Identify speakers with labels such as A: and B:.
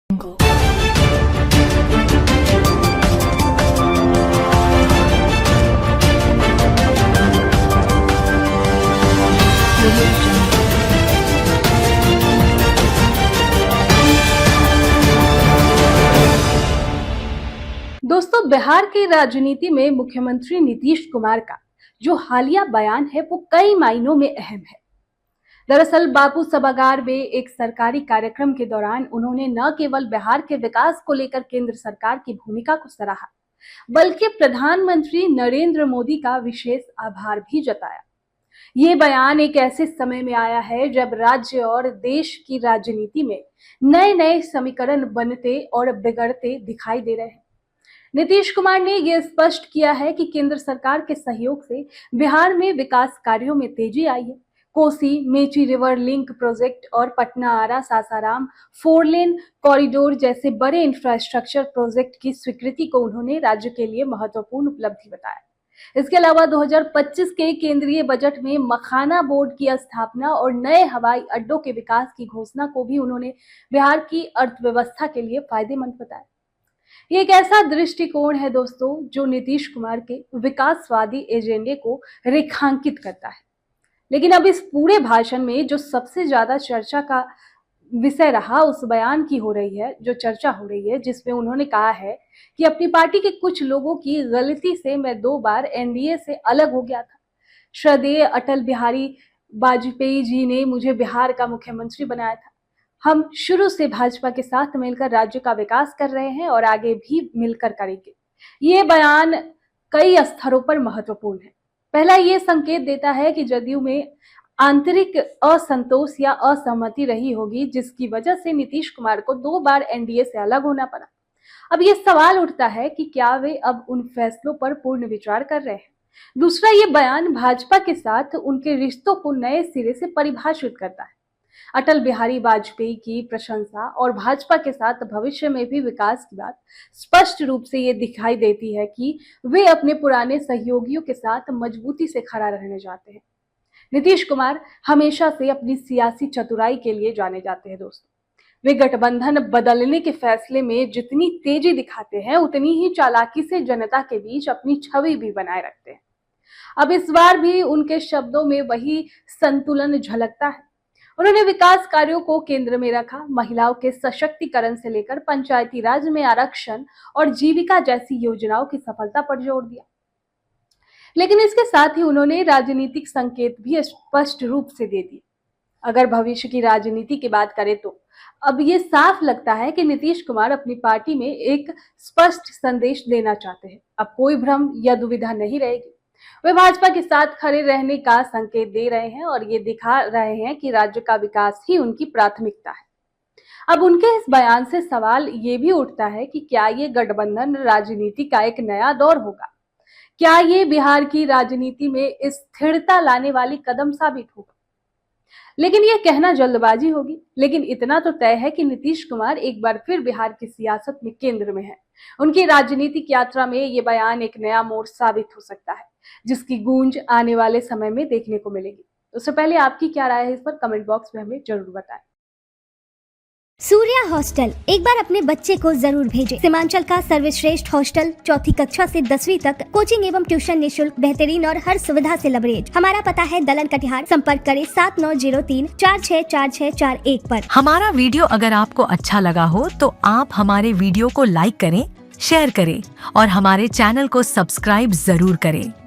A: दोस्तों, बिहार की राजनीति में मुख्यमंत्री नीतीश कुमार का जो हालिया बयान है वो कई मायनों में अहम है। दरअसल बापू सभागार में एक सरकारी कार्यक्रम के दौरान उन्होंने न केवल बिहार के विकास को लेकर केंद्र सरकार की भूमिका को सराहा, बल्कि प्रधानमंत्री नरेंद्र मोदी का विशेष आभार भी जताया। ये बयान एक ऐसे समय में आया है जब राज्य और देश की राजनीति में नए नए समीकरण बनते और बिगड़ते दिखाई दे रहे हैं। नीतीश कुमार ने यह स्पष्ट किया है कि केंद्र सरकार के सहयोग से बिहार में विकास कार्यों में तेजी आई है। Kosi Mechi river link project और पटना आरा सासाराम 4 लेन कॉरिडोर जैसे बड़े इंफ्रास्ट्रक्चर प्रोजेक्ट की स्वीकृति को उन्होंने राज्य के लिए महत्वपूर्ण उपलब्धि बताया। इसके अलावा 2025 के केंद्रीय बजट में मखाना बोर्ड की स्थापना और नए हवाई अड्डों के विकास की घोषणा को भी उन्होंने बिहार की अर्थव्यवस्था के लिए फायदेमंद बताया। ये एक ऐसा दृष्टिकोण है दोस्तों जो नीतीश कुमार के विकासवादी एजेंडे को रेखांकित करता है। लेकिन अब इस पूरे भाषण में जो सबसे ज्यादा चर्चा का विषय रहा उस बयान की हो रही है, जो चर्चा हो रही है, जिसमें उन्होंने कहा है कि अपनी पार्टी के कुछ लोगों की गलती से मैं 2 बार एनडीए से अलग हो गया था। श्रद्धेय अटल बिहारी वाजपेयी जी ने मुझे बिहार का मुख्यमंत्री बनाया था। हम शुरू से भाजपा के साथ मिलकर राज्य का विकास कर रहे हैं और आगे भी मिलकर करेंगे। ये बयान कई स्तरों पर महत्वपूर्ण है। पहला, ये संकेत देता है कि जदयू में आंतरिक असंतोष या असहमति रही होगी, जिसकी वजह से नीतीश कुमार को 2 बार एनडीए से अलग होना पड़ा। अब ये सवाल उठता है कि क्या वे अब उन फैसलों पर पूर्ण विचार कर रहे हैं। दूसरा, ये बयान भाजपा के साथ उनके रिश्तों को नए सिरे से परिभाषित करता है। अटल बिहारी वाजपेयी की प्रशंसा और भाजपा के साथ भविष्य में भी विकास की बात स्पष्ट रूप से ये दिखाई देती है कि वे अपने पुराने सहयोगियों के साथ मजबूती से खड़ा रहने जाते हैं। नीतीश कुमार हमेशा से अपनी सियासी चतुराई के लिए जाने जाते हैं दोस्तों। वे गठबंधन बदलने के फैसले में जितनी तेजी दिखाते हैं, उतनी ही चालाकी से जनता के बीच अपनी छवि भी बनाए रखते हैं। अब इस बार भी उनके शब्दों में वही संतुलन झलकता है। उन्होंने विकास कार्यों को केंद्र में रखा, महिलाओं के सशक्तिकरण से लेकर पंचायती राज में आरक्षण और जीविका जैसी योजनाओं की सफलता पर जोर दिया। लेकिन इसके साथ ही उन्होंने राजनीतिक संकेत भी स्पष्ट रूप से दे दिए। अगर भविष्य की राजनीति की बात करें तो अब ये साफ लगता है कि नीतीश कुमार अपनी पार्टी में एक स्पष्ट संदेश देना चाहते हैं। अब कोई भ्रम या दुविधा नहीं रहेगी। वे भाजपा के साथ खड़े रहने का संकेत दे रहे हैं और ये दिखा रहे हैं कि राज्य का विकास ही उनकी प्राथमिकता है। अब उनके इस बयान से सवाल ये भी उठता है कि क्या ये गठबंधन राजनीति का एक नया दौर होगा? क्या ये बिहार की राजनीति में स्थिरता लाने वाली कदम साबित होगा? लेकिन ये कहना जल्दबाजी होगी। लेकिन इतना तो तय है कि नीतीश कुमार एक बार फिर बिहार की सियासत में केंद्र में है। उनकी राजनीतिक यात्रा में ये बयान एक नया मोड़ साबित हो सकता है, जिसकी गूंज आने वाले समय में देखने को मिलेगी। उससे पहले आपकी क्या राय है इस पर कमेंट बॉक्स में हमें जरूर बताएं।
B: सूर्या हॉस्टल एक बार अपने बच्चे को जरूर भेजें। सीमांचल का सर्वश्रेष्ठ हॉस्टल 4ठी कक्षा से 10वीं तक कोचिंग एवं ट्यूशन निःशुल्क, बेहतरीन और हर सुविधा से लबरेज। हमारा पता है दलन कटिहार। संपर्क करें 7903 464641 पर।
C: हमारा वीडियो अगर आपको अच्छा लगा हो तो आप हमारे वीडियो को लाइक करें, शेयर करें और हमारे चैनल को सब्सक्राइब जरूर करें।